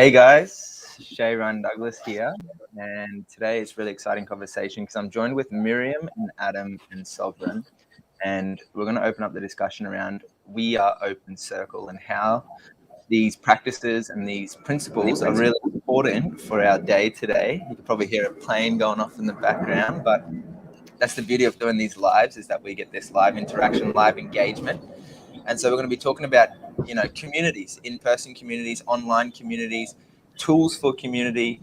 Hey guys, Shay Ryan Douglas here, and today is a really exciting conversation because I'm joined with Miriam and Adam and Souvereign, and we're going to open up the discussion around We Are Open Circle and how these practices and these principles are really important for our day today. You can probably hear a plane going off in the background, but that's the beauty of doing these lives, is that we get this live interaction, live engagement. And so we're going to be talking about, communities, in-person communities, online communities, tools for community,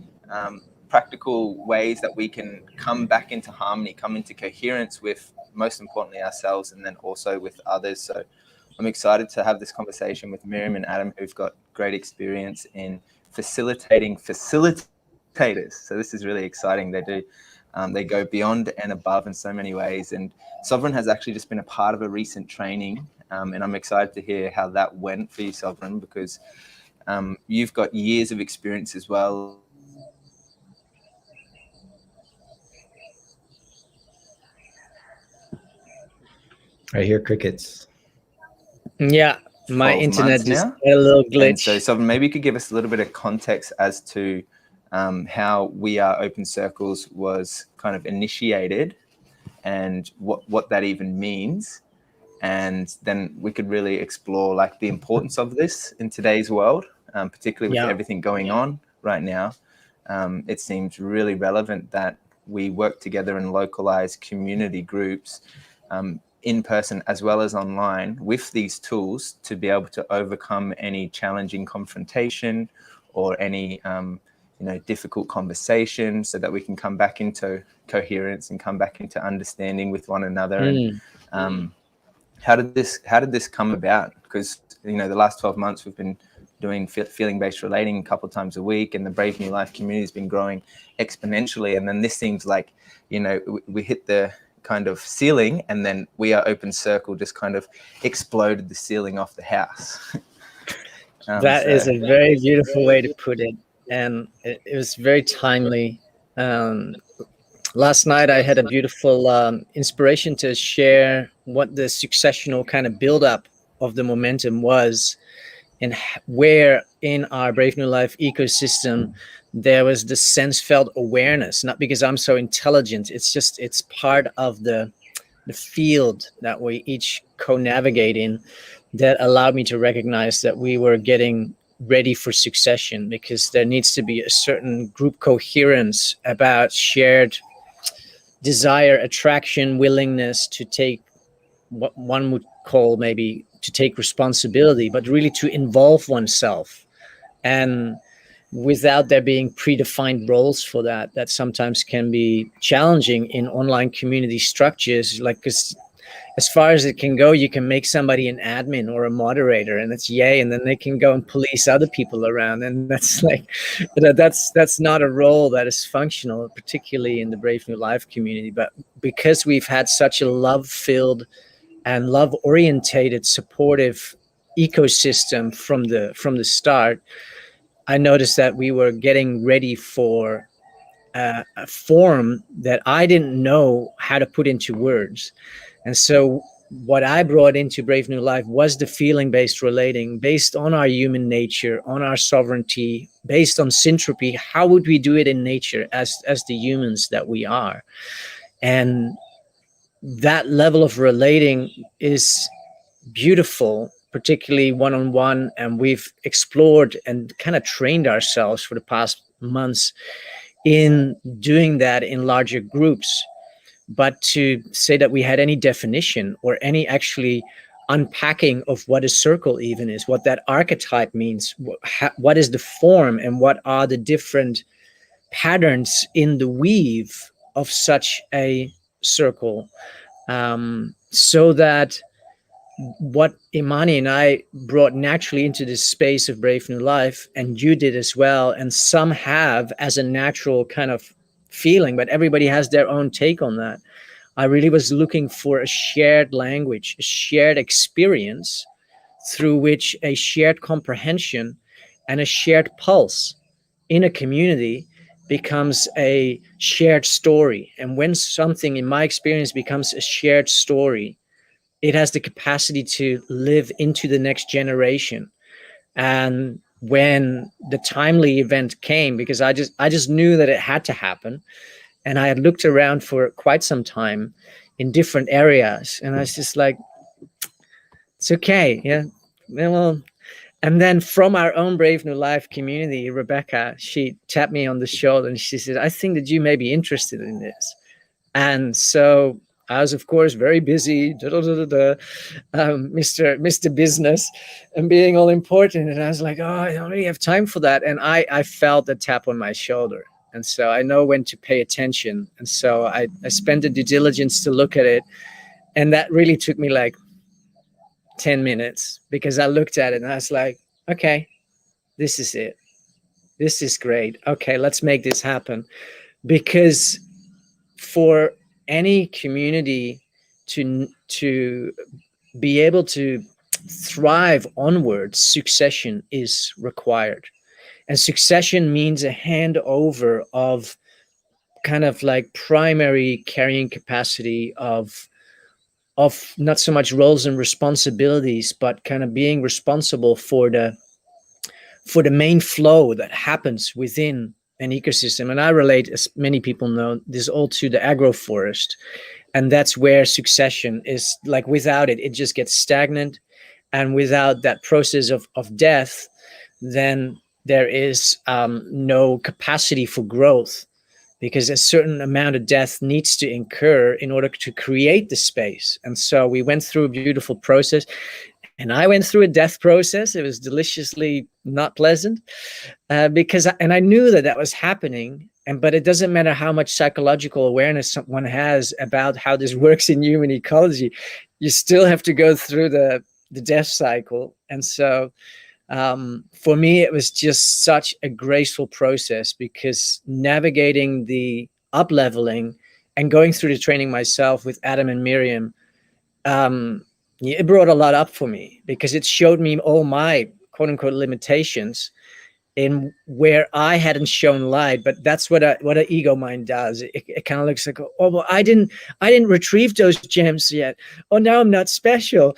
practical ways that we can come back into harmony, come into coherence with, most importantly, ourselves, and then also with others. So I'm excited to have this conversation with Miriam and Adam, who've got great experience in facilitating facilitators. So this is really exciting. They go beyond and above in so many ways. And Souvereign has actually just been a part of a recent training. And I'm excited to hear how that went for you, Souvereign, because you've got years of experience as well. I hear crickets. Yeah, my internet just now. had a little glitch. And so, Souvereign, maybe you could give us a little bit of context as to how We Are Open Circles was kind of initiated and what that even means. And then we could really explore like the importance of this in today's world, particularly with everything going on right now. It seems really relevant that we work together in localized community groups, in person as well as online, with these tools to be able to overcome any challenging confrontation or any difficult conversation, so that we can come back into coherence and come back into understanding with one another. And how did this come about? Because the last 12 months we've been doing feeling-based relating a couple of times a week, and the Brave New Life community has been growing exponentially. And then this seems like we hit the kind of ceiling, and then We Are Open Circle just kind of exploded the ceiling off the house. That is a very beautiful way to put it, and it was very timely. Last night I had a beautiful inspiration to share what the successional kind of buildup of the momentum was, and where in our Brave New Life ecosystem there was this sense felt awareness, not because I'm so intelligent, it's part of the field that we each co-navigate in, that allowed me to recognize that we were getting ready for succession, because there needs to be a certain group coherence about shared desire, attraction, willingness to take what one would call maybe to take responsibility, but really to involve oneself. And without there being predefined roles for that sometimes can be challenging in online community structures. Like, as far as it can go, you can make somebody an admin or a moderator, and it's yay, and then they can go and police other people around, and that's like that's not a role that is functional, particularly in the Brave New Life community. But because we've had such a love-filled and love-orientated, supportive ecosystem from the start, I noticed that we were getting ready for a form that I didn't know how to put into words. And so what I brought into Brave New Life was the feeling-based relating, based on our human nature, on our sovereignty, based on syntropy. How would we do it in nature as the humans that we are? And that level of relating is beautiful, particularly one-on-one, and we've explored and kind of trained ourselves for the past months in doing that in larger groups. But to say that we had any definition or any actually unpacking of what a circle even is, what that archetype means, what is the form, and what are the different patterns in the weave of such a circle, so that what Imani and I brought naturally into this space of Brave New Life, and you did as well, and some have as a natural kind of feeling, but everybody has their own take on that. I really was looking for a shared language, a shared experience through which a shared comprehension and a shared pulse in a community becomes a shared story. And when something, in my experience, becomes a shared story, it has the capacity to live into the next generation. And when the timely event came, because I just knew that it had to happen. And I had looked around for quite some time in different areas, and I was just like, it's okay. Yeah. Well, and then from our own Brave New Life community, Rebecca, she tapped me on the shoulder and she said, I think that you may be interested in this. And so I was, of course, very busy, Mr. Business, and being all important. And I was like, oh, I don't really have time for that. And I felt a tap on my shoulder. And so I know when to pay attention. And so I spent the due diligence to look at it. And that really took me like 10 minutes, because I looked at it and I was like, okay, this is it. This is great. Okay, let's make this happen. Because for any community to be able to thrive onwards, succession is required. And succession means a handover of kind of like primary carrying capacity of not so much roles and responsibilities, but kind of being responsible for the main flow that happens within an ecosystem. And I relate, as many people know, this all to the agroforest. And that's where succession is, like, without it, it just gets stagnant. And without that process of death, then there is no capacity for growth, because a certain amount of death needs to incur in order to create the space. And so we went through a beautiful process, and I went through a death process. It was deliciously not pleasant, because I knew that was happening. But it doesn't matter how much psychological awareness someone has about how this works in human ecology, you still have to go through the death cycle. And so for me, it was just such a graceful process, because navigating the up leveling and going through the training myself with Adam and Miriam, it brought a lot up for me, because it showed me all my quote unquote limitations in where I hadn't shown light. But that's what an ego mind does. It kind of looks like, oh, well, I didn't retrieve those gems yet. Oh, now I'm not special,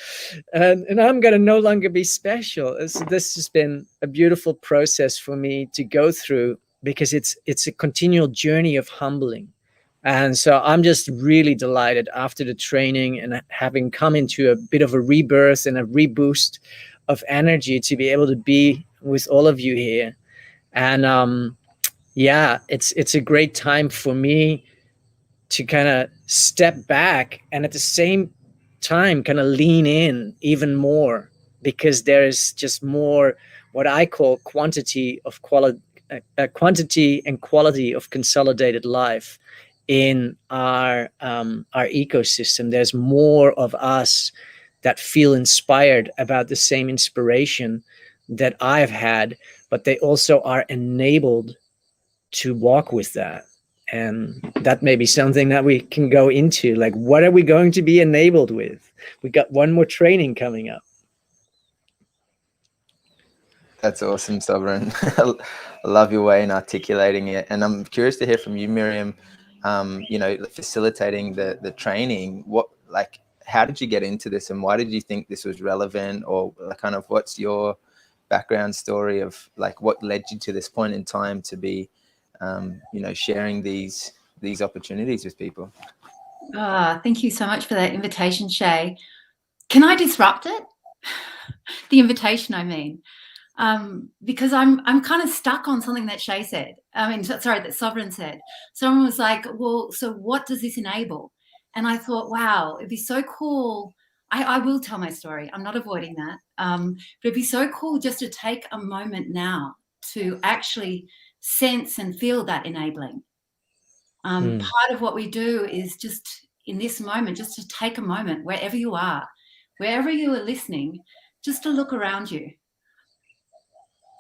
and I'm gonna no longer be special. So this has been a beautiful process for me to go through, because it's a continual journey of humbling. And so I'm just really delighted after the training and having come into a bit of a rebirth and a reboost of energy to be able to be with all of you here. And yeah, it's a great time for me to kind of step back and at the same time kind of lean in even more, because there is just more what I call quantity and quality of consolidated life in our ecosystem. There's more of us that feel inspired about the same inspiration that I've had, but they also are enabled to walk with that. And that may be something that we can go into, like, what are we going to be enabled with? We got one more training coming up. That's awesome, Sovereign. I love your way in articulating it. And I'm curious to hear from you, Miriam, facilitating the training. How did you get into this, and why did you think this was relevant? Or kind of what's your background story of like what led you to this point in time to be, sharing these opportunities with people? Thank you so much for that invitation, Shay. Can I disrupt it? The invitation, I mean. Because I'm kind of stuck on something that Shay said. That Sovereign said. Someone was like, well, so what does this enable? And I thought, wow, it'd be so cool. I will tell my story. I'm not avoiding that. But it'd be so cool just to take a moment now to actually sense and feel that enabling. Part of what we do is just in this moment, just to take a moment, wherever you are listening, just to look around you.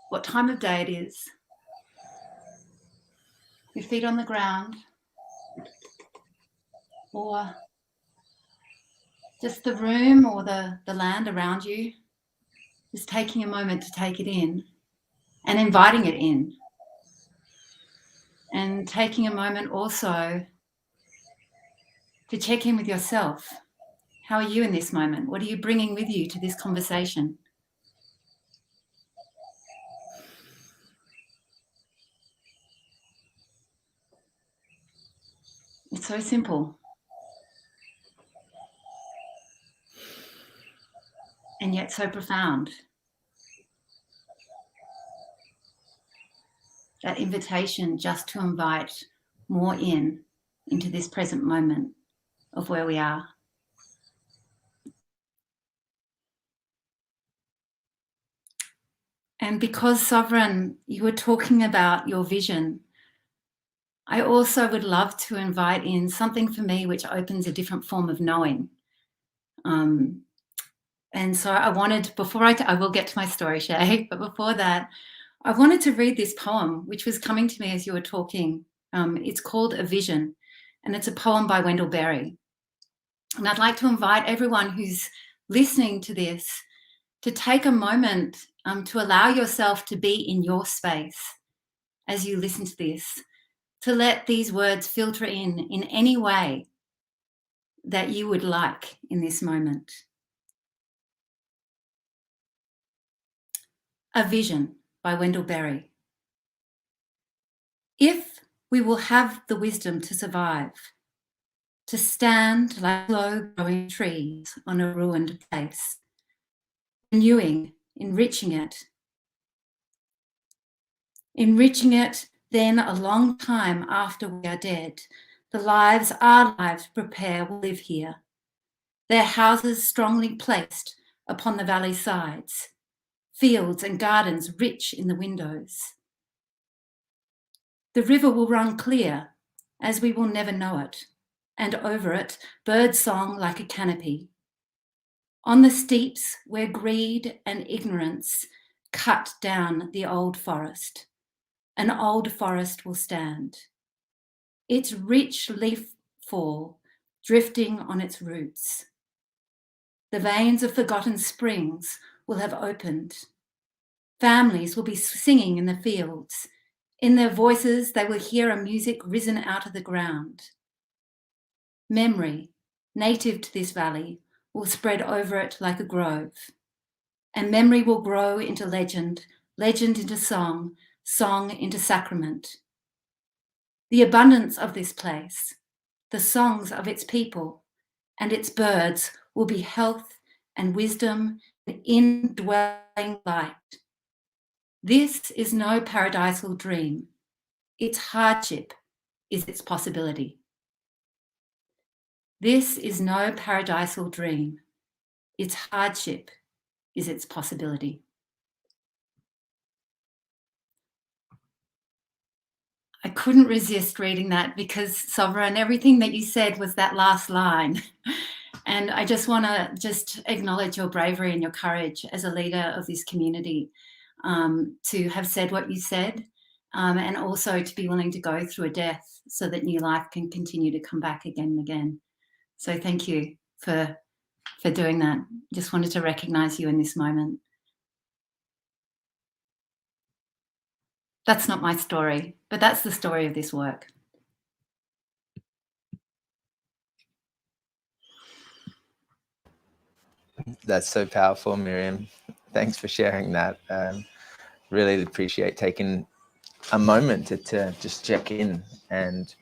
What time of day it is, your feet on the ground, or just the room or the land around you, just taking a moment to take it in and inviting it in. And taking a moment also to check in with yourself. How are you in this moment? What are you bringing with you to this conversation? It's so simple. And yet so profound. That invitation just to invite more into this present moment of where we are. And because, Souvereign, you were talking about your vision, I also would love to invite in something for me which opens a different form of knowing. And so I wanted, before I will get to my story, Shay, but before that, I wanted to read this poem, which was coming to me as you were talking. It's called A Vision, and it's a poem by Wendell Berry. And I'd like to invite everyone who's listening to this to take a moment to allow yourself to be in your space as you listen to this, to let these words filter in any way that you would like in this moment. A Vision by Wendell Berry. If we will have the wisdom to survive, to stand like slow-growing trees on a ruined place, renewing, enriching it, then a long time after we are dead, the lives our lives prepare will live here, their houses strongly placed upon the valley sides, fields and gardens rich in the windows. The river will run clear, as we will never know it, and over it, bird song like a canopy. On the steeps where greed and ignorance cut down the old forest, an old forest will stand, its rich leaf fall drifting on its roots. The veins of forgotten springs will have opened. Families will be singing in the fields. In their voices, they will hear a music risen out of the ground. Memory, native to this valley, will spread over it like a grove. And memory will grow into legend, legend into song, song into sacrament. The abundance of this place, the songs of its people and its birds will be health and wisdom and indwelling light. This is no paradisal dream. Its hardship is its possibility. This is no paradisal dream. Its hardship is its possibility. I couldn't resist reading that because, Souvereign, everything that you said was that last line. And I just want to acknowledge your bravery and your courage as a leader of this community, to have said what you said, and also to be willing to go through a death so that new life can continue to come back again and again. So thank you for doing that. Just wanted to recognize you in this moment. That's not my story, but that's the story of this work. That's so powerful, Miriam. Thanks for sharing that. Really appreciate taking a moment to just check in. And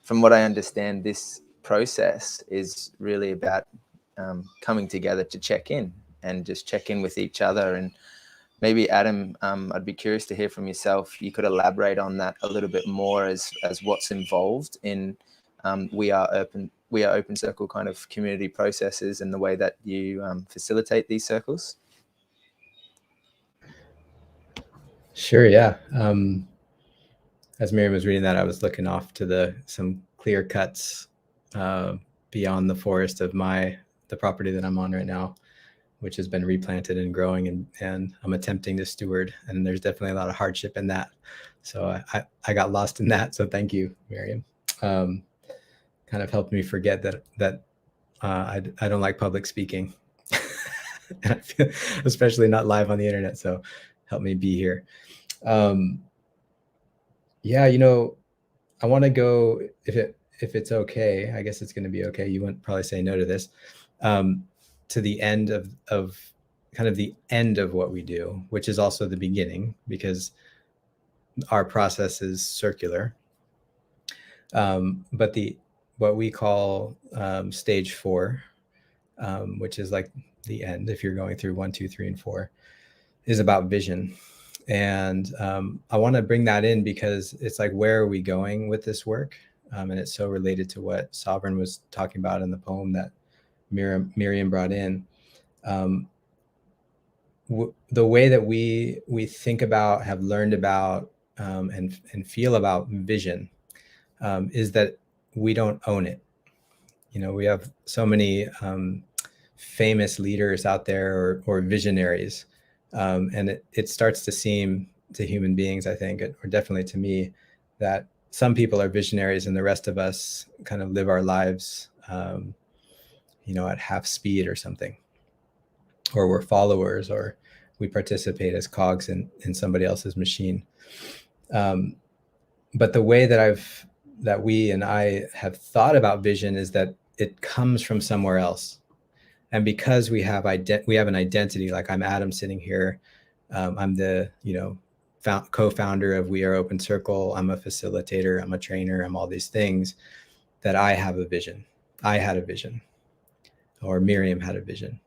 from what I understand, this process is really about coming together to check in and just check in with each other. And maybe, Adam, I'd be curious to hear from yourself. You could elaborate on that a little bit more as what's involved in We Are Open Circle kind of community processes and the way that you facilitate these circles. Sure, yeah. As Miriam was reading that, I was looking off to some clear cuts beyond the forest of the property that I'm on right now, which has been replanted and growing, and I'm attempting to steward. And there's definitely a lot of hardship in that. So I got lost in that. So thank you, Miriam. Kind of helped me forget that I don't like public speaking, especially not live on the internet. So help me be here. Yeah, I want to go, if it's okay, I guess it's going to be okay. You wouldn't probably say no to this, to the end of kind of the end of what we do, which is also the beginning, because our process is circular. But the what we call stage 4, which is like the end, if you're going through 1, 2, 3, and 4, is about vision. And I want to bring that in because it's like, where are we going with this work? And it's so related to what Souvereign was talking about in the poem that Miriam brought in. The way that we think about, have learned about, and feel about vision is that we don't own it. You know, we have so many famous leaders out there, or visionaries, and it starts to seem to human beings, I think, or definitely to me, that some people are visionaries and the rest of us kind of live our lives, at half speed or something, or we're followers, or we participate as cogs in somebody else's machine. But the way that we and I have thought about vision is that it comes from somewhere else. And because we have an identity, like I'm Adam sitting here, I'm the co-founder of We Are Open Circle, I'm a facilitator, I'm a trainer, I'm all these things, that I have a vision. I had a vision, or Miriam had a vision.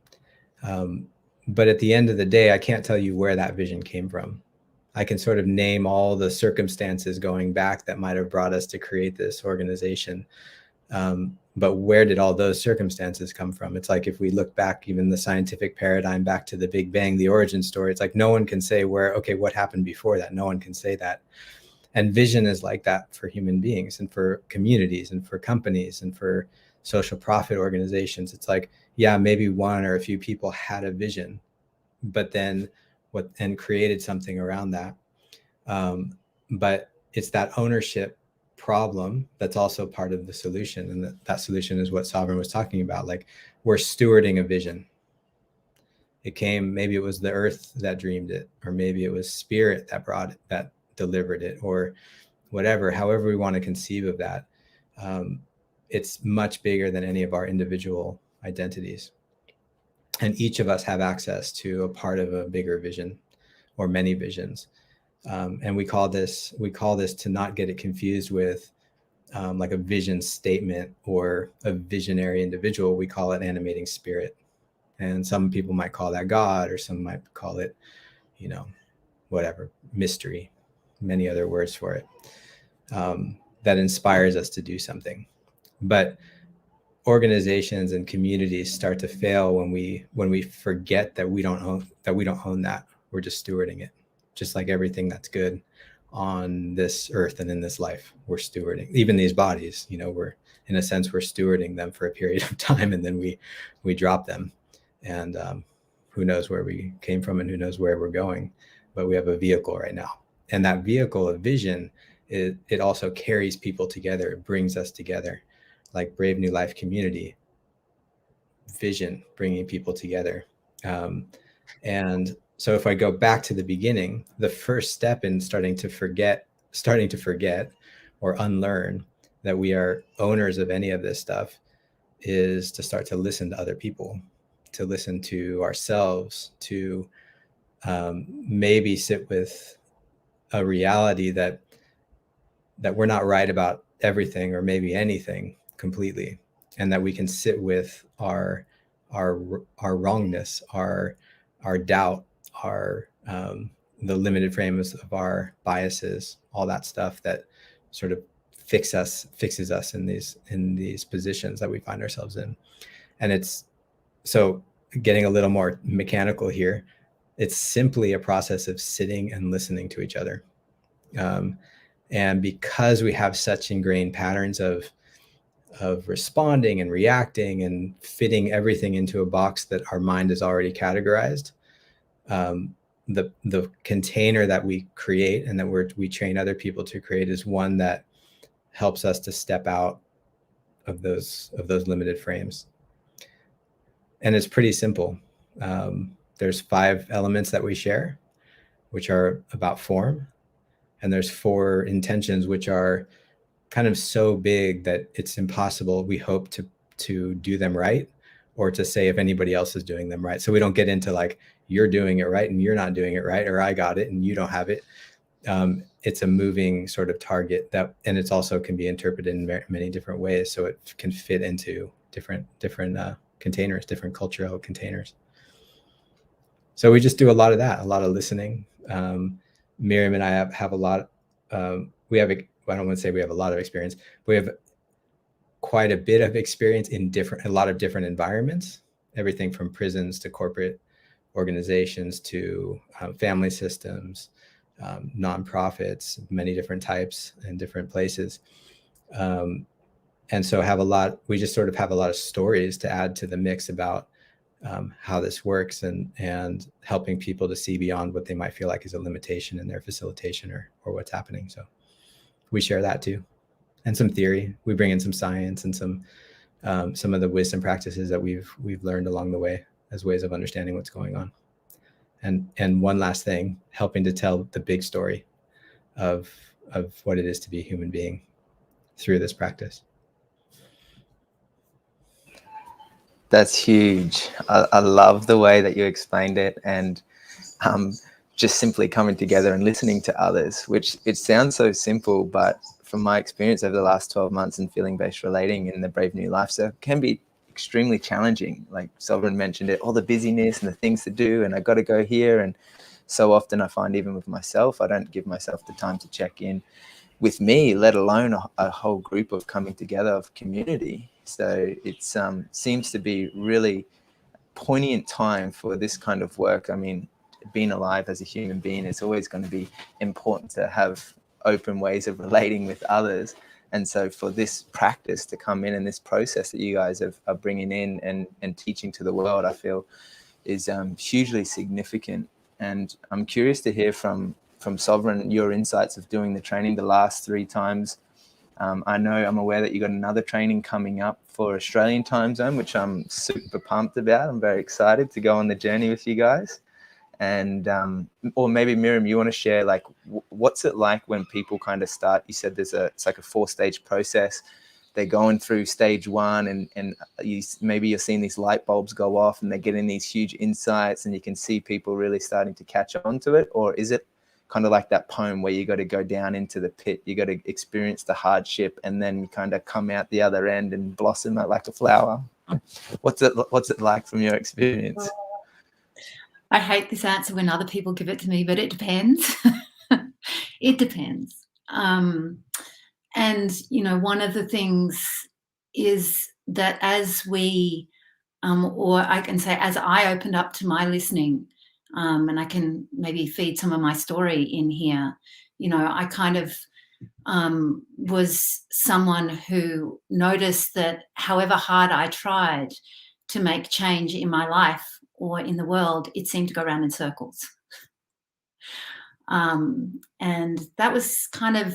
But at the end of the day, I can't tell you where that vision came from. I can sort of name all the circumstances going back that might have brought us to create this organization. But where did all those circumstances come from? It's like, if we look back, even the scientific paradigm, back to the Big Bang, the origin story, it's like no one can say what happened before that. No one can say that. And vision is like that for human beings, and for communities, and for companies, and for social profit organizations. It's like, yeah, maybe one or a few people had a vision, but then created something around that. But it's that ownership problem that's also part of the solution. And that solution is what Souvereign was talking about. Like, we're stewarding a vision. Maybe it was the earth that dreamed it, or maybe it was spirit that brought it, that delivered it, or whatever, however we want to conceive of that. It's much bigger than any of our individual identities. And each of us have access to a part of a bigger vision, or many visions. And we call this to not get it confused with like a vision statement or a visionary individual. We call it animating spirit. And some people might call that God, or some might call it, whatever, mystery, many other words for it, that inspires us to do something. But organizations and communities start to fail when we forget that we don't own that. We're just stewarding it. Just like everything that's good on this earth and in this life, we're stewarding. Even these bodies, we're, in a sense, we're stewarding them for a period of time, and then we drop them. And who knows where we came from, and who knows where we're going. But we have a vehicle right now. And that vehicle of vision, it also carries people together. It brings us together. Like Brave New Life community, vision, bringing people together. And so if I go back to the beginning, the first step in starting to forget or unlearn that we are owners of any of this stuff is to start to listen to other people, to listen to ourselves, to maybe sit with a reality that we're not right about everything, or maybe anything completely, and that we can sit with our wrongness, our doubt, our the limited frames of our biases, all that stuff that sort of fixes us in these positions that we find ourselves in. And it's so, getting a little more mechanical here, it's simply a process of sitting and listening to each other. And because we have such ingrained patterns of responding and reacting and fitting everything into a box that our mind is already categorized, the container that we create and that we train other people to create is one that helps us to step out of those limited frames. And it's pretty simple. There's 5 elements that we share, which are about form. And there's 4 intentions, which are kind of so big that it's impossible, we hope, to do them right, or to say if anybody else is doing them right. So we don't get into like, you're doing it right and you're not doing it right, or I got it and you don't have it. it's a moving sort of target and it's also can be interpreted in many different ways. So it can fit into different containers, different cultural containers. So we just do a lot of that, a lot of listening. Miriam and I have a lot. I don't want to say we have a lot of experience. We have quite a bit of experience in a lot of different environments, everything from prisons to corporate organizations to family systems, nonprofits, many different types in different places. And so we just sort of have a lot of stories to add to the mix about how this works and helping people to see beyond what they might feel like is a limitation in their facilitation or what's happening. So we share that too. And some theory. We bring in some science and some of the wisdom practices that we've learned along the way as ways of understanding what's going on. And one last thing, helping to tell the big story of what it is to be a human being through this practice. That's huge. I love the way that you explained it, and just simply coming together and listening to others, which it sounds so simple, but from my experience over the last 12 months in feeling-based relating in the Brave New Life, so it can be extremely challenging. Like Souvereign mentioned it, all the busyness and the things to do, and I got to go here. And so often I find even with myself, I don't give myself the time to check in with me, let alone a whole group of coming together of community. So it seems to be really poignant time for this kind of work. I mean, being alive as a human being, it's always going to be important to have open ways of relating with others. And so for this practice to come in and this process that you guys are bringing in and teaching to the world, I feel is hugely significant. And I'm curious to hear from Souvereign your insights of doing the training the last 3 times. I'm aware that you got another training coming up for Australian time zone, which I'm super pumped about. I'm very excited to go on the journey with you guys. And or maybe Miriam, you want to share like what's it like when people kind of start? You said it's like a 4-stage process. They're going through stage 1 and maybe you're seeing these light bulbs go off and they're getting these huge insights and you can see people really starting to catch on to it. Or is it kind of like that poem where you got to go down into the pit, you got to experience the hardship and then you kind of come out the other end and blossom out like a flower? What's it like from your experience? I hate this answer when other people give it to me, but it depends. It depends. And, one of the things is that as we, or I can say, as I opened up to my listening, and I can maybe feed some of my story in here, I kind of was someone who noticed that however hard I tried to make change in my life or in the world, it seemed to go around in circles. And that was kind of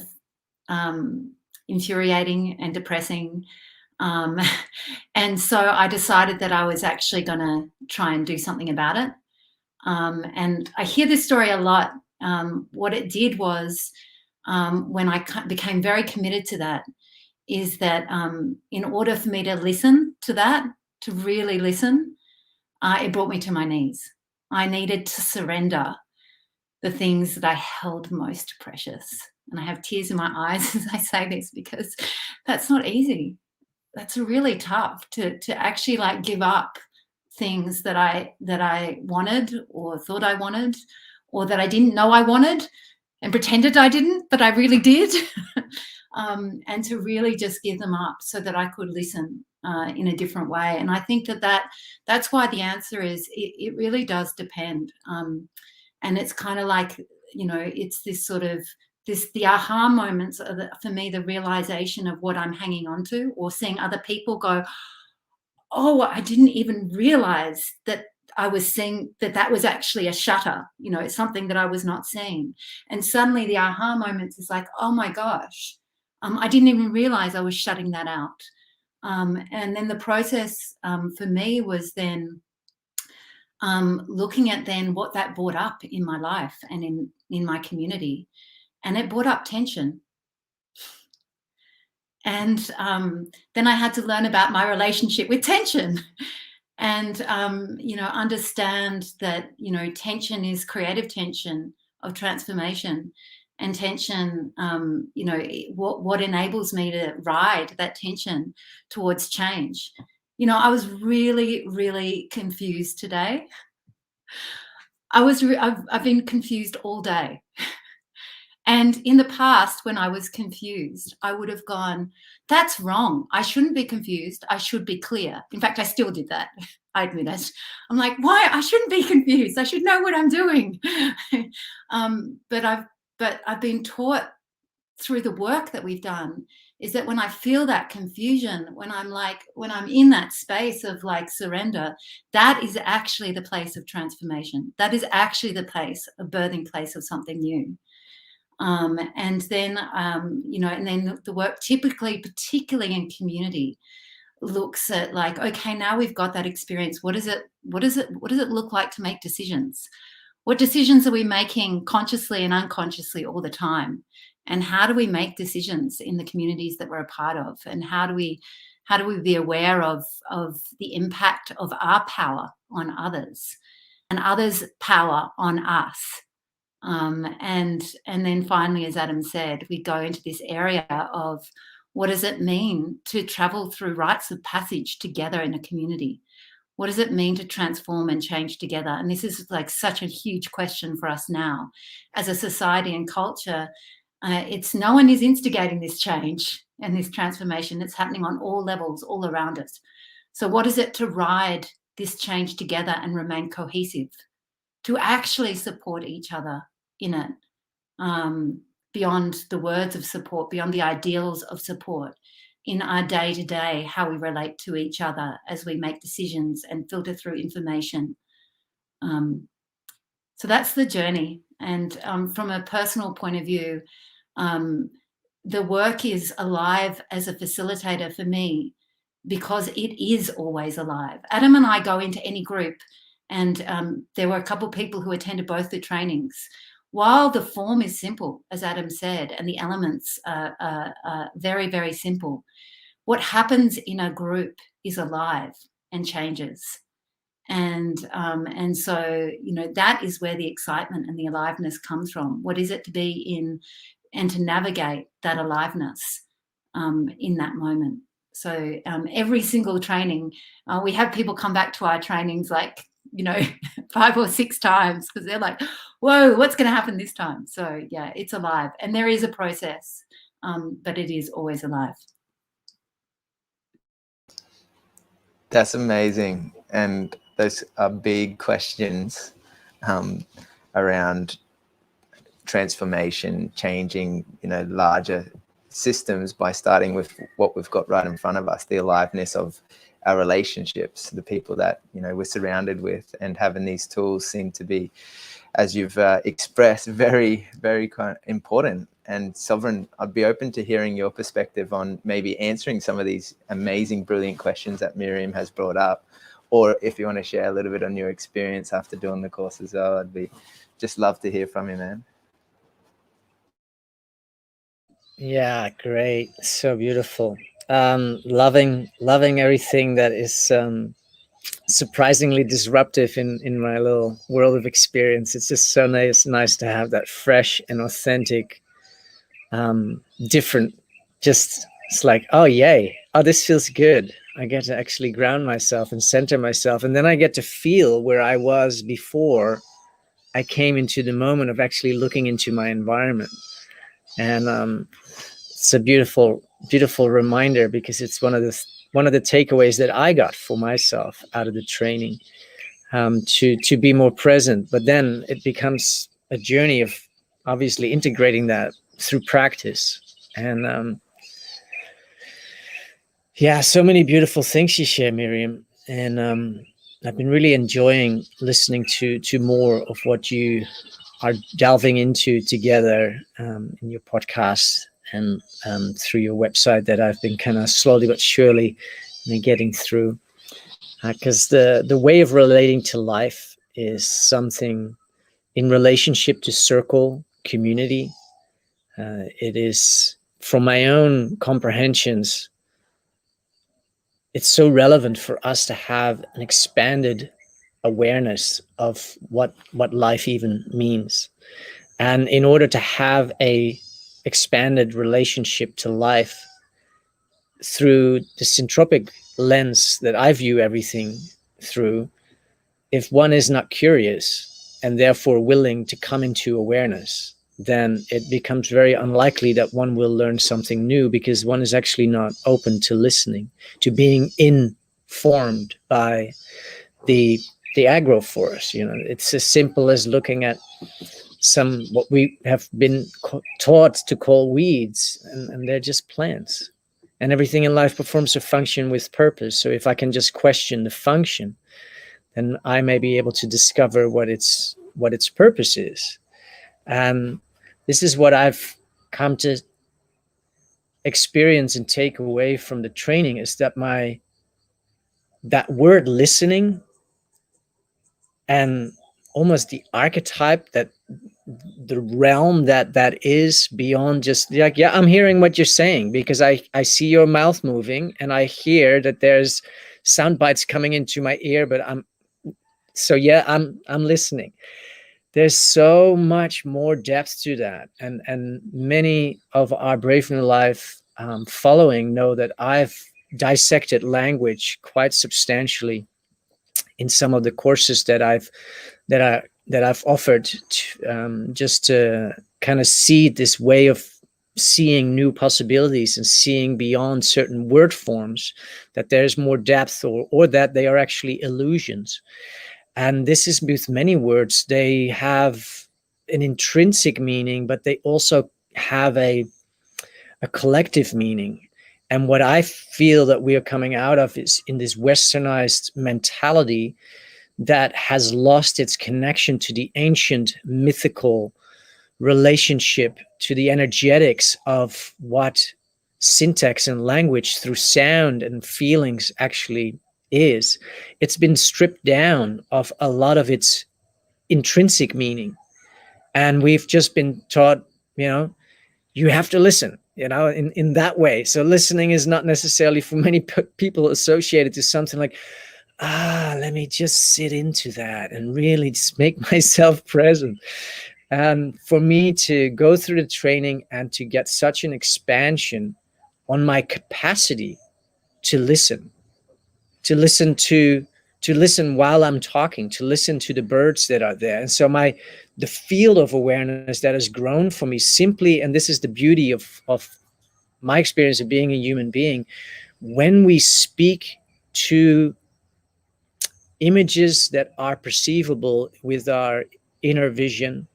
infuriating and depressing. And so I decided that I was actually going to try and do something about it. And I hear this story a lot. What it did was, when I became very committed to that, is that in order for me to listen to that, to really listen, it brought me to my knees. I needed to surrender the things that I held most precious. And I have tears in my eyes as I say this, because that's not easy. That's really tough to actually like give up things that I wanted or thought I wanted, or that I didn't know I wanted and pretended I didn't, but I really did. And to really just give them up so that I could listen in a different way. And I think that's why the answer is it really does depend. And it's kind of like, it's this sort of the aha moments are for me, the realization of what I'm hanging on to, or seeing other people go, oh, I didn't even realize that I was seeing that was actually a shutter. It's something that I was not seeing. And suddenly the aha moments is like, oh my gosh, I didn't even realize I was shutting that out. And then the process for me was then looking at then what that brought up in my life and in my community. And it brought up tension. And then I had to learn about my relationship with tension and, understand that, tension is creative tension of transformation. And tension, you know, what enables me to ride that tension towards change. You know, I was really, really confused today. I've been confused all day. And in the past, when I was confused, I would have gone, that's wrong. I shouldn't be confused. I should be clear. In fact, I still did that. I admit it. I'm like, why? I shouldn't be confused. I should know what I'm doing. But I've been taught through the work that we've done is that when I feel that confusion, when I'm in that space of like surrender, that is actually the place of transformation. That is actually the place, a birthing place of something new. And then, you know, and then the work typically, particularly in community, looks at like, okay, now we've got that experience. What does it look like to make decisions? What decisions are we making consciously and unconsciously all the time? And how do we make decisions in the communities that we're a part of? And how do we be aware of the impact of our power on others and others' power on us? And then finally, as Adam said, we go into this area of what does it mean to travel through rites of passage together in a community? What does it mean to transform and change together? And this is like such a huge question for us now as a society and culture. It's no one is instigating this change and this transformation. It's happening on all levels, all around us. So what is it to ride this change together and remain cohesive, to actually support each other in it, beyond the words of support, beyond the ideals of support, in our day-to-day, how we relate to each other as we make decisions and filter through information. So that's the journey. And from a personal point of view, the work is alive as a facilitator for me because it is always alive. Adam and I go into any group, and there were a couple of people who attended both the trainings. While the form is simple, as Adam said, and the elements are very, very simple, what happens in a group is alive and changes. And so, you know, that is where the excitement and the aliveness comes from. What is it to be in and to navigate that aliveness in that moment? So every single training, we have people come back to our trainings like, you know, 5 or 6 times because they're like, whoa, what's going to happen this time? So yeah, it's alive. And there is a process, but it is always alive. That's amazing. And those are big questions around transformation, changing, you know, larger systems by starting with what we've got right in front of us, the aliveness of our relationships, the people that, you know, we're surrounded with, and having these tools seem to be, as you've expressed, very, very important. And Souvereign, I'd be open to hearing your perspective on maybe answering some of these amazing, brilliant questions that Miriam has brought up, or if you want to share a little bit on your experience after doing the course as well, I'd be just love to hear from you, man. Yeah, great. So beautiful. Loving everything that is surprisingly disruptive in my little world of experience. It's just so nice to have that fresh and authentic, different, just, it's like, oh yay, oh, this feels good. I get to actually ground myself and center myself, and then I get to feel where I was before I came into the moment of actually looking into my environment. And it's a beautiful reminder, because it's one of the takeaways that I got for myself out of the training, to be more present. But then it becomes a journey of obviously integrating that through practice. And yeah, so many beautiful things you share, Miriam. And I've been really enjoying listening to more of what you are delving into together in your podcast and through your website that I've been kind of slowly but surely getting through. Because the way of relating to life is something in relationship to circle, community. It is, from my own comprehensions, it's so relevant for us to have an expanded awareness of what life even means. And in order to have a expanded relationship to life through the syntropic lens that I view everything through, if one is not curious and therefore willing to come into awareness, then it becomes very unlikely that one will learn something new, because one is actually not open to listening, to being informed by the agroforest. You know, it's as simple as looking at some what we have been taught to call weeds, and they're just plants. And everything in life performs a function with purpose. So if I can just question the function, then I may be able to discover what its purpose is. And this is what I've come to experience and take away from the training, is that that word listening, and almost the archetype, that the realm that is beyond just like, yeah, I'm hearing what you're saying because I see your mouth moving and I hear that there's sound bites coming into my ear, but I'm listening. There's so much more depth to that, and many of our Brave New Life following know that I've dissected language quite substantially in some of the courses that I've offered, just to kind of see this way of seeing new possibilities and seeing beyond certain word forms, that there's more depth, or that they are actually illusions. And this is with many words. They have an intrinsic meaning, but they also have a collective meaning. And what I feel that we are coming out of is in this westernized mentality that has lost its connection to the ancient mythical relationship, to the energetics of what syntax and language through sound and feelings actually is. It's been stripped down of a lot of its intrinsic meaning. And we've just been taught, you have to listen, in that way. So listening is not necessarily for many people associated to something like, let me just sit into that and really just make myself present. And for me to go through the training and to get such an expansion on my capacity to listen while I'm talking, to listen to the birds that are there. And so the field of awareness that has grown for me simply, and this is the beauty of my experience of being a human being, when we speak to images that are perceivable with our inner vision,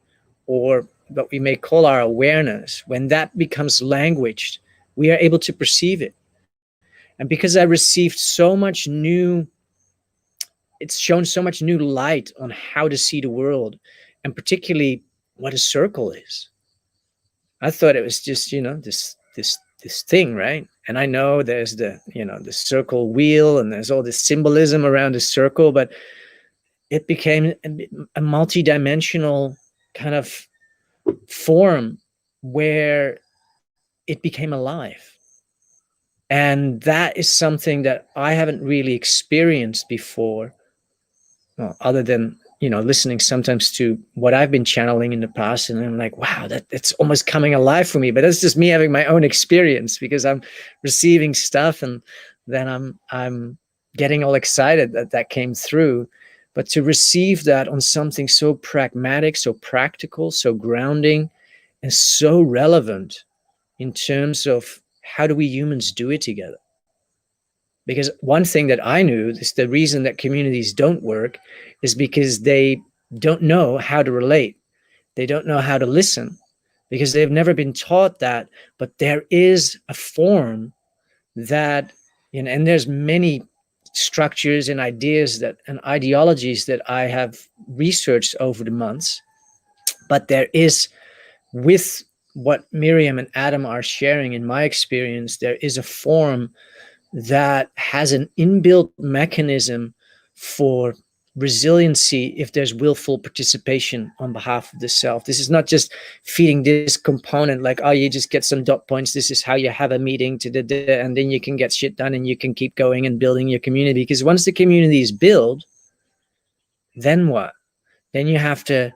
or what we may call our awareness, when that becomes languaged, we are able to perceive it. And because I received so much it's shown so much new light on how to see the world, and particularly what a circle is. I thought it was just, this thing, right? And I know there's the circle wheel, and there's all this symbolism around the circle, but it became a multi-dimensional kind of form where it became alive. And that is something that I haven't really experienced before, other than, listening sometimes to what I've been channeling in the past. And I'm like, wow, that's almost coming alive for me. But that's just me having my own experience, because I'm receiving stuff and then I'm getting all excited that came through. But to receive that on something so pragmatic, so practical, so grounding, and so relevant in terms of how do we humans do it together? Because one thing that I knew is the reason that communities don't work is because they don't know how to relate. They don't know how to listen, because they've never been taught that. But there is a form that, and there's many structures and ideas and ideologies that I have researched over the months. But there is, with what Miriam and Adam are sharing, in my experience, there is a form that has an inbuilt mechanism for resiliency if there's willful participation on behalf of the self. This is not just feeding this component like, oh, you just get some dot points, this is how you have a meeting, and then you can get shit done and you can keep going and building your community. Because once the community is built, then what? Then you have to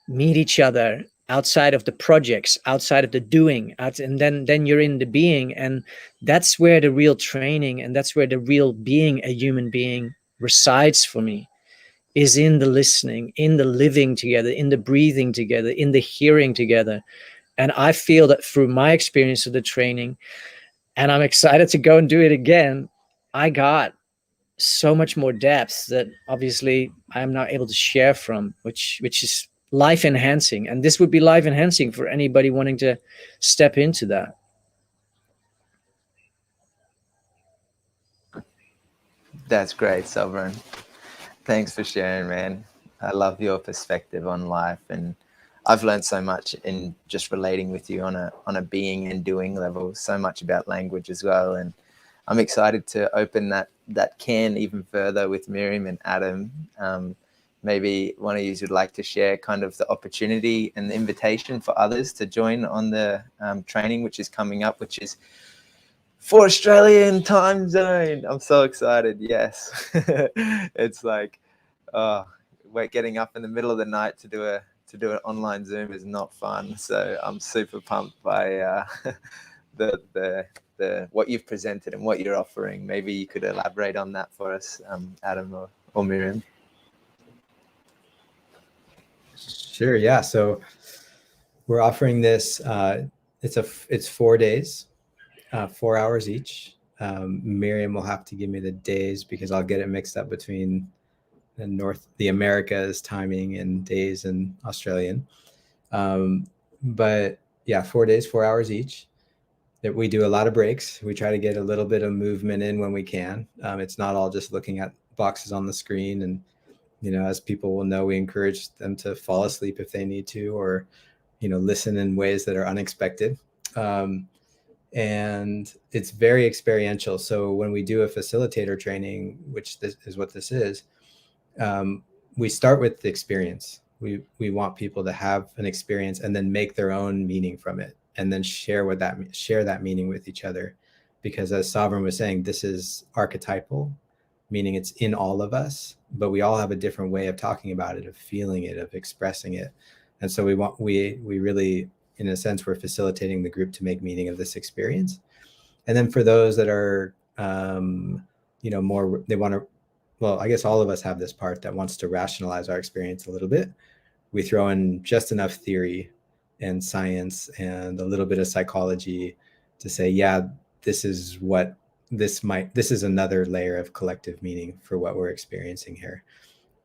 meet each other outside of the projects, outside of the doing, and then you're in the being. And that's where the real training, and that's where the real being a human being resides for me, is in the listening, in the living together, in the breathing together, in the hearing together. And I feel that through my experience of the training, and I'm excited to go and do it again, I got so much more depth that obviously I'm not able to share from, which is life enhancing. And this would be life enhancing for anybody wanting to step into that. That's great, Souvereign. Thanks for sharing, man. I love your perspective on life, and I've learned so much in just relating with you on a being and doing level, so much about language as well. And I'm excited to open that can even further with Miriam and Adam. Maybe one of you would like to share kind of the opportunity and the invitation for others to join on the training, which is coming up, which is for Australian time zone. I'm so excited. Yes. It's like, we're getting up in the middle of the night to do an online Zoom is not fun. So I'm super pumped by the what you've presented and what you're offering. Maybe you could elaborate on that for us, Adam or Miriam. Sure. Yeah. So we're offering this. It's 4 days, 4 hours each. Miriam will have to give me the days because I'll get it mixed up between the Americas timing and days in Australian. But yeah, 4 days, 4 hours each. That we do a lot of breaks. We try to get a little bit of movement in when we can. It's not all just looking at boxes on the screen. And, as people will know, we encourage them to fall asleep if they need to, or, listen in ways that are unexpected. And it's very experiential. So when we do a facilitator training, which this is what this is, we start with the experience. We want people to have an experience and then make their own meaning from it, and then share that meaning with each other. Because as Souvereign was saying, this is archetypal, meaning it's in all of us, but we all have a different way of talking about it, of feeling it, of expressing it. And so we really, in a sense, we're facilitating the group to make meaning of this experience. And then for those that are, more, they want to, well, I guess all of us have this part that wants to rationalize our experience a little bit. We throw in just enough theory and science and a little bit of psychology to say, yeah, this is another layer of collective meaning for what we're experiencing here.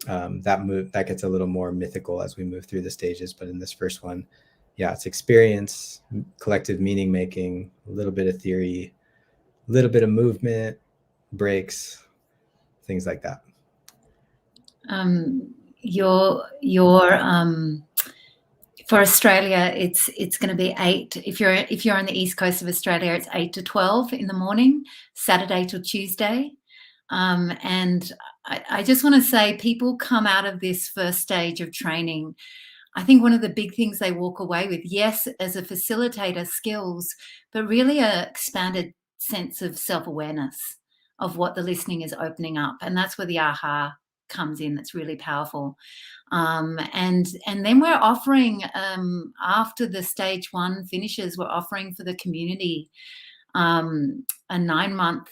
That gets a little more mythical as we move through the stages. But in this first one, yeah, it's experience, collective meaning making, a little bit of theory, a little bit of movement, breaks, things like that. For Australia, it's going to be 8. If you're on the east coast of Australia, it's 8 to 12 in the morning, Saturday till Tuesday. And I just want to say, people come out of this first stage of training, I think one of the big things they walk away with, yes, as a facilitator, skills, but really a expanded sense of self-awareness of what the listening is opening up. And that's where the aha comes in. That's really powerful. And then we're offering, after the stage 1 finishes, we're offering for the community a 9-month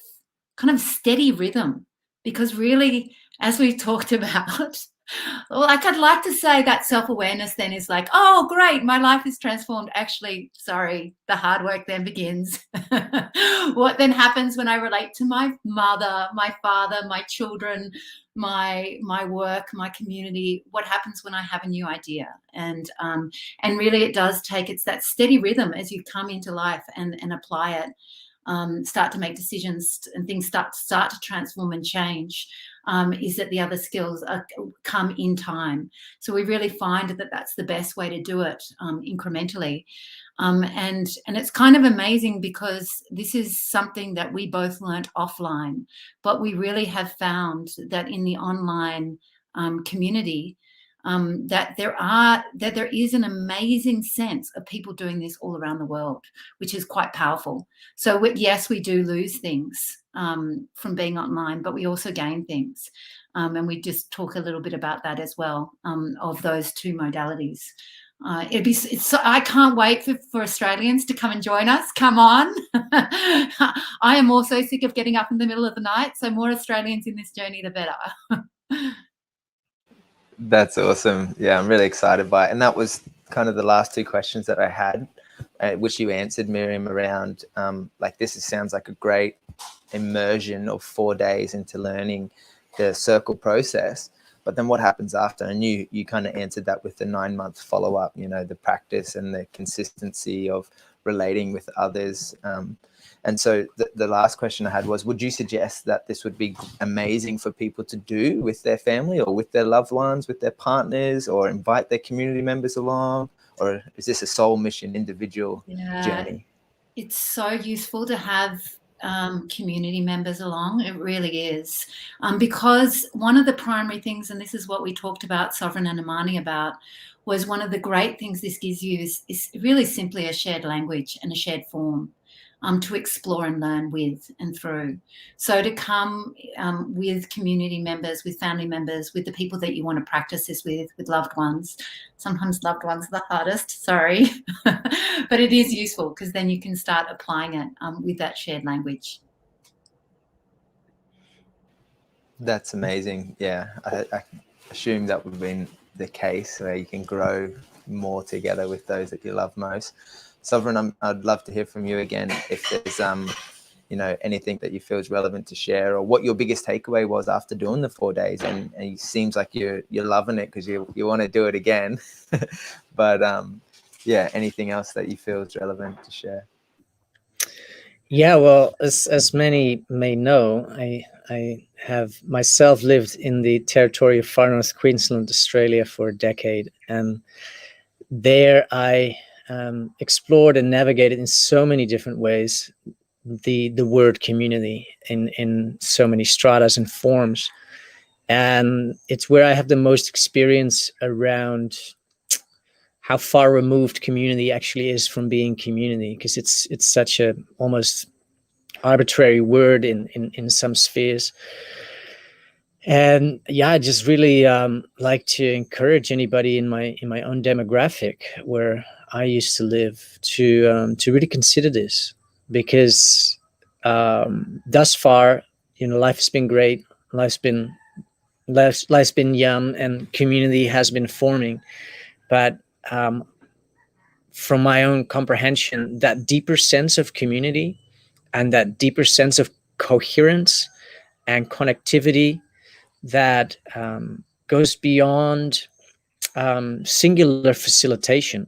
kind of steady rhythm. Because really, as we've talked about, like, I'd like to say that self-awareness then is like, oh, great, my life is transformed. Actually, sorry, the hard work then begins. What then happens when I relate to my mother, my father, my children, my work, my community? What happens when I have a new idea? And really, it does take, it's that steady rhythm as you come into life and apply it. Start to make decisions and things start to transform and change, is that the other skills come in time. So we really find that that's the best way to do it, incrementally. And it's kind of amazing because this is something that we both learnt offline, but we really have found that in the online community, that there is an amazing sense of people doing this all around the world, which is quite powerful. So yes, we do lose things from being online, but we also gain things. And we just talk a little bit about that as well, of those two modalities. I can't wait for Australians to come and join us. Come on. I am also sick of getting up in the middle of the night, so more Australians in this journey, the better. That's awesome. Yeah, I'm really excited by it. And that was kind of the last two questions that I had, which you answered, Miriam, around like sounds like a great immersion of 4 days into learning the circle process. But then what happens after? And you kind of answered that with the 9-month follow-up, the practice and the consistency of relating with others. And so the last question I had was, would you suggest that this would be amazing for people to do with their family or with their loved ones, with their partners, or invite their community members along? Or is this a soul mission individual journey? It's so useful to have community members along. It really is. Because one of the primary things, and this is what we talked about, Souvereign and Amani about, was one of the great things this gives you is really simply a shared language and a shared form to explore and learn with and through. So to come with community members, with family members, with the people that you want to practice this with loved ones. Sometimes loved ones are the hardest, sorry. But it is useful because then you can start applying it with that shared language. That's amazing. Yeah, I assume that would have been the case where you can grow more together with those that you love most. Souvereign, I'd love to hear from you again if there's anything that you feel is relevant to share, or what your biggest takeaway was after doing the 4 days. And it seems like you're loving it because you want to do it again. But anything else that you feel is relevant to share? Yeah, well, as many may know, I have myself lived in the territory of Far North Queensland, Australia for a decade, and there I explored and navigated in so many different ways the word community in so many stratas and forms. And it's where I have the most experience around how far removed community actually is from being community, because it's such a almost arbitrary word in some spheres. And yeah, I just really like to encourage anybody in my own demographic where I used to live to really consider this, because thus far, life has been great. Life's been yum, and community has been forming. But from my own comprehension, that deeper sense of community and that deeper sense of coherence and connectivity that goes beyond singular facilitation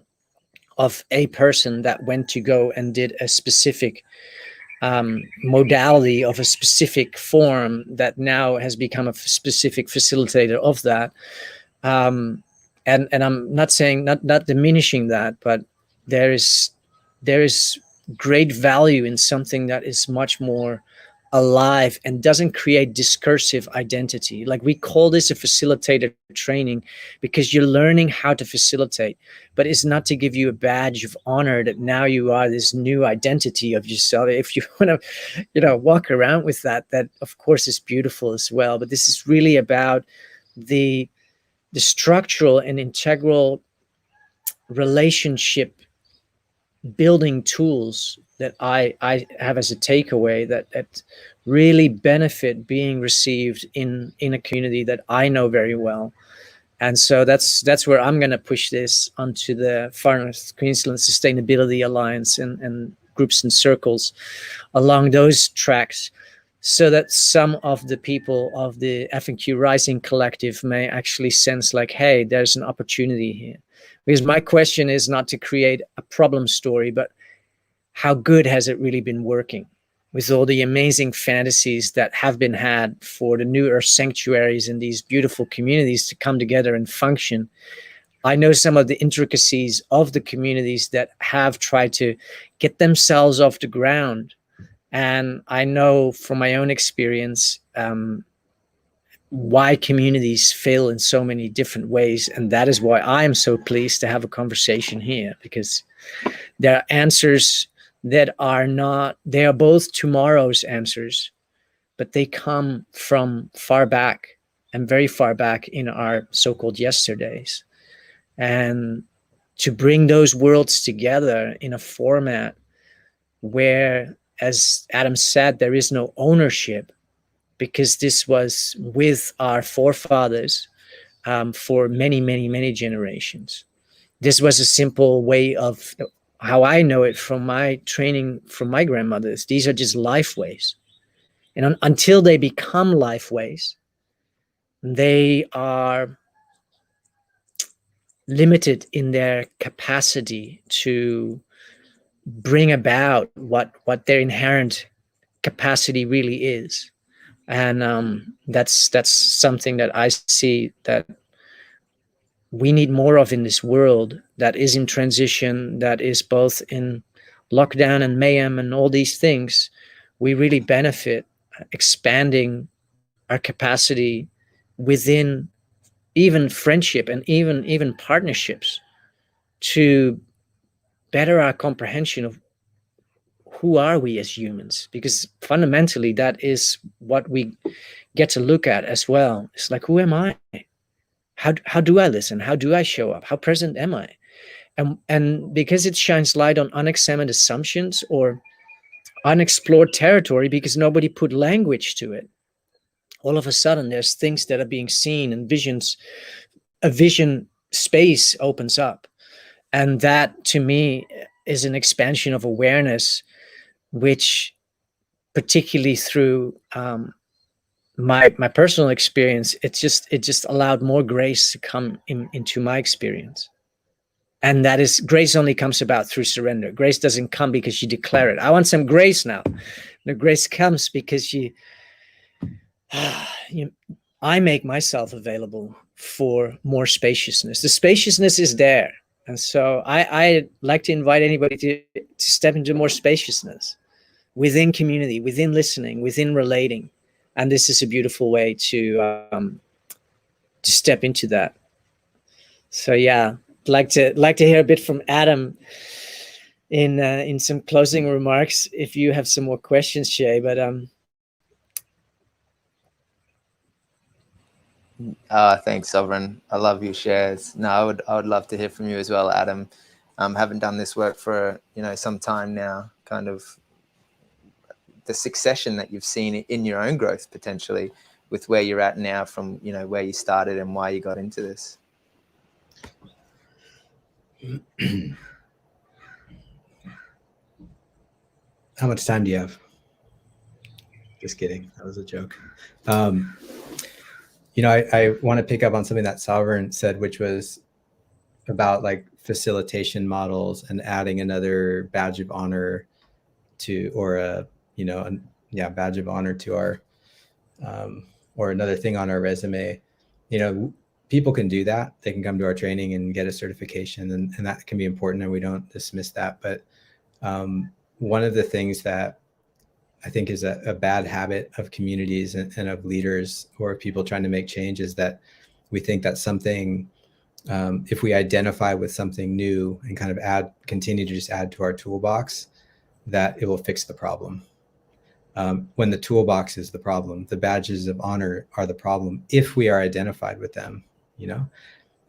of a person that went to go and did a specific modality of a specific form that now has become a specific facilitator of that. And I'm not saying, not diminishing that, but there is great value in something that is much more alive and doesn't create discursive identity. Like, we call this a facilitator training because you're learning how to facilitate, but it's not to give you a badge of honor that now you are this new identity of yourself. If you want to, walk around with that of course is beautiful as well. But this is really about the structural and integral relationship building tools that I have as a takeaway that really benefit being received in a community that I know very well. And so that's where I'm going to push this onto the Far North Queensland Sustainability Alliance and groups and circles along those tracks, so that some of the people of the F&Q Rising Collective may actually sense like, hey, there's an opportunity here. Because my question is not to create a problem story, but how good has it really been working with all the amazing fantasies that have been had for the New Earth sanctuaries and these beautiful communities to come together and function. I know some of the intricacies of the communities that have tried to get themselves off the ground. And I know from my own experience why communities fail in so many different ways. And that is why I am so pleased to have a conversation here, because there are answers that are not, they are both tomorrow's answers, but they come from far back and very far back in our so-called yesterdays. And to bring those worlds together in a format where, as Adam said, there is no ownership, because this was with our forefathers for many, many, many generations. This was a simple way of how I know it from my training from my grandmothers. These are just life ways. And until they become life ways, they are limited in their capacity to bring about what their inherent capacity really is. And that's something that I see that we need more of in this world that is in transition, that is both in lockdown and mayhem and all these things. We really benefit expanding our capacity within even friendship and even partnerships to better our comprehension of who are we as humans, because fundamentally that is what we get to look at as well. It's like, who am I? How do I listen? How do I show up? How present am I? And because it shines light on unexamined assumptions or unexplored territory, because nobody put language to it, all of a sudden there's things that are being seen, and a vision space opens up. And that to me is an expansion of awareness, which particularly through my personal experience, it just allowed more grace to come into my experience. And that is, grace only comes about through surrender. Grace doesn't come because you declare it. I want some grace now. The grace comes because I make myself available for more spaciousness. The spaciousness is there. And so I like to invite anybody to step into more spaciousness within community, within listening, within relating. And this is a beautiful way to step into that. So yeah, like to hear a bit from Adam in some closing remarks. If you have some more questions, Shay, but Thanks, Sovereign. I love your shares. No, I would love to hear from you as well, Adam. Haven't done this work for some time now. Kind of the succession that you've seen in your own growth potentially, with where you're at now from where you started and why you got into this. How much time do you have? Just kidding. That was a joke. I want to pick up on something that Souvereign said, which was about like facilitation models and adding another badge of honor to, or badge of honor to our, or another thing on our resume. People can do that. They can come to our training and get a certification, and that can be important, and we don't dismiss that. But one of the things that I think is a bad habit of communities and of leaders or people trying to make change is that we think that something, if we identify with something new and kind of continue to just add to our toolbox, that it will fix the problem. When the toolbox is the problem, the badges of honor are the problem if we are identified with them,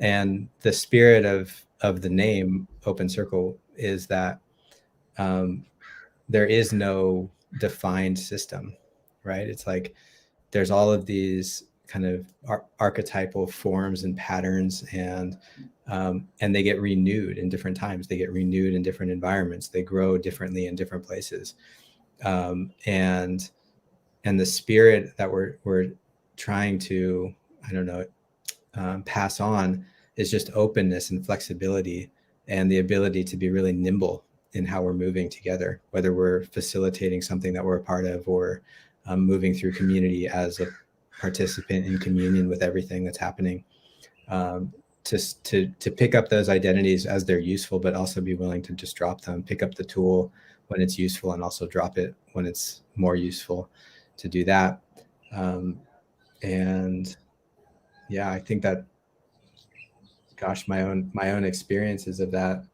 and the spirit of the name Open Circle is that there is no defined system, right? It's like there's all of these kind of archetypal forms and patterns, and they get renewed in different times. They get renewed in different environments. They grow differently in different places, and the spirit that we're trying to, pass on is just openness and flexibility and the ability to be really nimble in how we're moving together, whether we're facilitating something that we're a part of or moving through community as a participant in communion with everything that's happening, to pick up those identities as they're useful, but also be willing to just drop them, pick up the tool when it's useful and also drop it when it's more useful to do that. And yeah, I think that, gosh, my own experiences of that,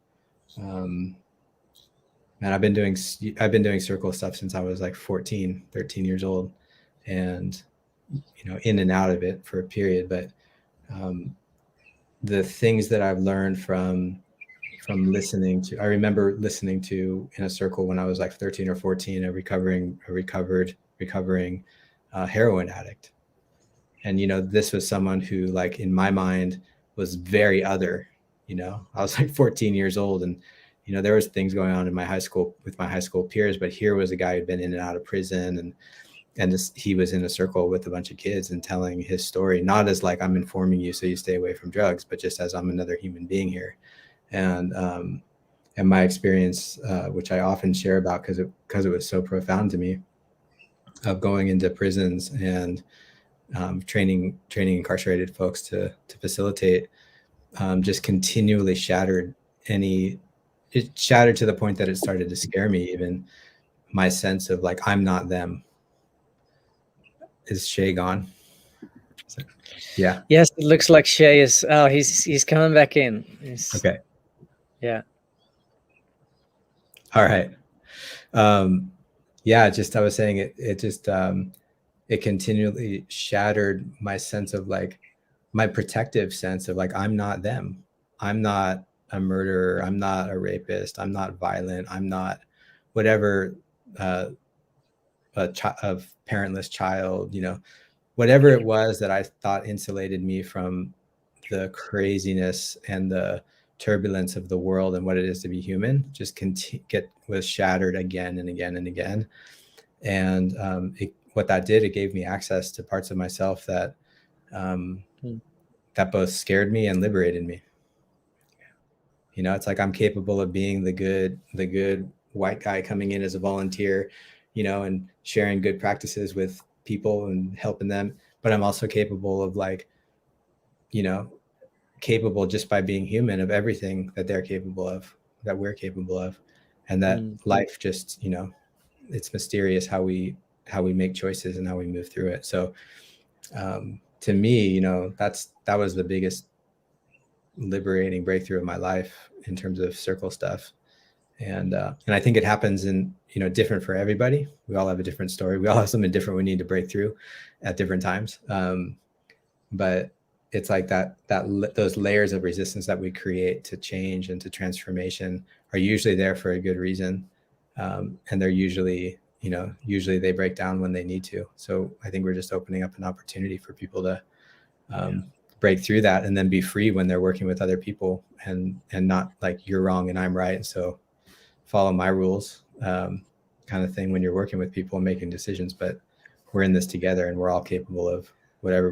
and I've been doing circle stuff since I was like 13 years old, and in and out of it for a period. But the things that I've learned from listening to, I remember listening to in a circle when I was like 13 or 14, a recovering heroin addict. And, you know, this was someone who, like, in my mind was very other, you know. I was like 14 years old, and, you know, there was things going on in my high school with my high school peers, but here was a guy who'd been in and out of prison, and he was in a circle with a bunch of kids and telling his story, not as like, I'm informing you so you stay away from drugs, but just as I'm another human being here. And my experience, which I often share about because it was so profound to me, of going into prisons and training incarcerated folks to facilitate, just continually shattered it shattered to the point that it started to scare me, even my sense of like, I'm not them. Is Shay gone? Yeah. Yes, it looks like Shay is. Oh, he's coming back in. Okay. Yeah. All right. Yeah. Just, I was saying it continually shattered my sense of like, my protective sense of like, I'm not them. I'm not a murderer. I'm not a rapist. I'm not violent. I'm not whatever, a parentless child, you know, whatever it was that I thought insulated me from the craziness and the turbulence of the world and what it is to be human, just was shattered again and again and again. And what that did, it gave me access to parts of myself that that both scared me and liberated me. You know, it's like, I'm capable of being the good white guy coming in as a volunteer, you know, and sharing good practices with people and helping them. But I'm also capable of, like, you know, capable just by being human of everything that they're capable of, that we're capable of. And that life just, you know, it's mysterious how we make choices and how we move through it. So to me, you know, that was the biggest liberating breakthrough of my life in terms of circle stuff. And I think it happens in, you know, different for everybody. We all have a different story. We all have something different we need to break through at different times. But it's like those layers of resistance that we create to change and to transformation are usually there for a good reason. And they're usually they break down when they need to. So I think we're just opening up an opportunity for people to break through that and then be free when they're working with other people, and not like, you're wrong and I'm right, and so follow my rules, kind of thing, when you're working with people and making decisions. But we're in this together, and we're all capable of whatever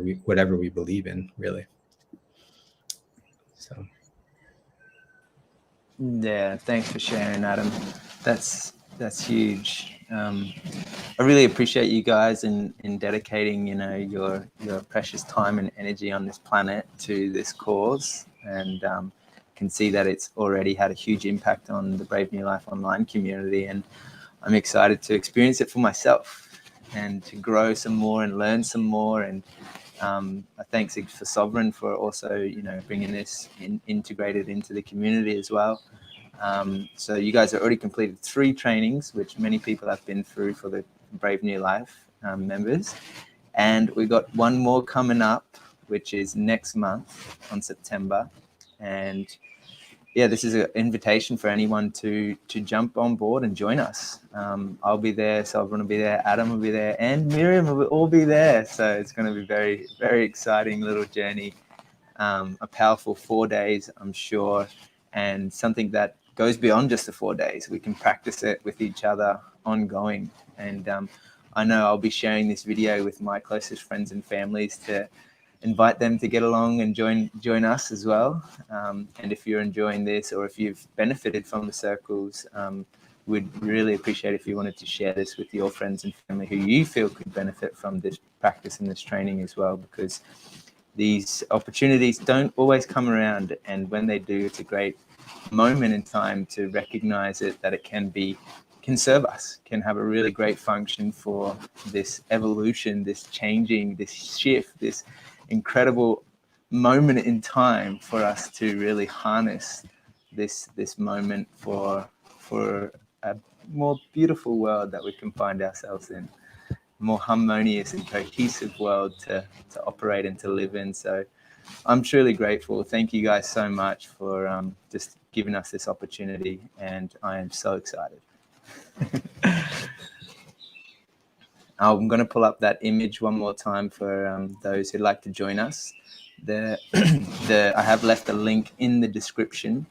we believe in, really. So yeah, thanks for sharing, Adam. That's huge. I really appreciate you guys in dedicating, you know, your precious time and energy on this planet to this cause, and can see that it's already had a huge impact on the Brave New Life online community, and I'm excited to experience it for myself and to grow some more and learn some more. And thanks for Souvereign for also, you know, bringing this integrated into the community as well. So you guys have already completed 3 trainings, which many people have been through for the Brave New Life members. And we got one more coming up, which is next month on September. And yeah, this is an invitation for anyone to jump on board and join us. I'll be there, Souvereign will be there, Adam will be there, and Miriam will all be there. So it's going to be very, very exciting little journey. A powerful 4 days, I'm sure, and something that goes beyond just the 4 days. We can practice it with each other ongoing. And I know I'll be sharing this video with my closest friends and families to invite them to get along and join us as well. And if you're enjoying this, or if you've benefited from the circles, we'd really appreciate if you wanted to share this with your friends and family who you feel could benefit from this practice and this training as well, because these opportunities don't always come around. And when they do, it's a great moment in time to recognize it, that it can serve us, can have a really great function for this evolution, this changing, this shift, this incredible moment in time for us to really harness this moment for a more beautiful world that we can find ourselves in, a more harmonious and cohesive world to operate and to live in. So I'm truly grateful. Thank you guys so much for just giving us this opportunity, and I am so excited. I'm going to pull up that image one more time for those who'd like to join us. I have left a link in the description.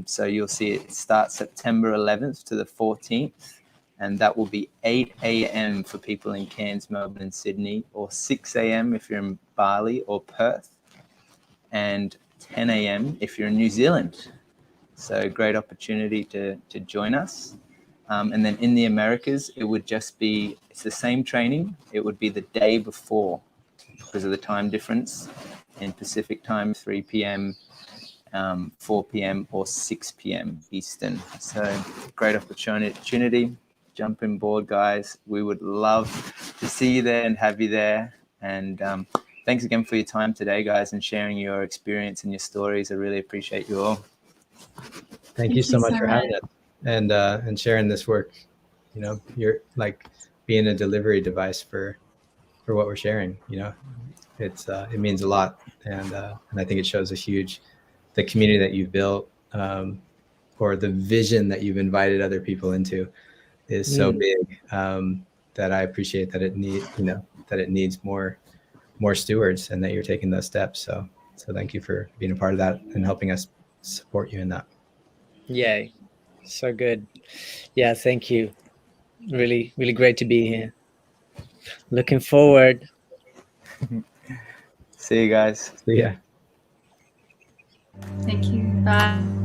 So you'll see it starts September 11th to the 14th, and that will be 8 a.m. for people in Cairns, Melbourne, and Sydney, or 6 a.m. if you're in Bali or Perth, and 10 a.m. if you're in New Zealand. So great opportunity to join us. And then in the Americas, it would just be, it's the same training. It would be the day before because of the time difference. In Pacific time, 3 p.m., 4 p.m. or 6 p.m. Eastern. So great opportunity. Jump on board, guys. We would love to see you there and have you there. And thanks again for your time today, guys, and sharing your experience and your stories. I really appreciate you all. Thank you so much for having us and sharing this work. You know, you're like being a delivery device for what we're sharing. You know, it means a lot, and I think it shows the community that you've built, or the vision that you've invited other people into, is so big that I appreciate that it needs more stewards, and that you're taking those steps. So thank you for being a part of that and helping us support you in that. Yay. So good. Yeah, thank you. Really, really great to be here. Looking forward. See you guys. See ya. Thank you. Bye.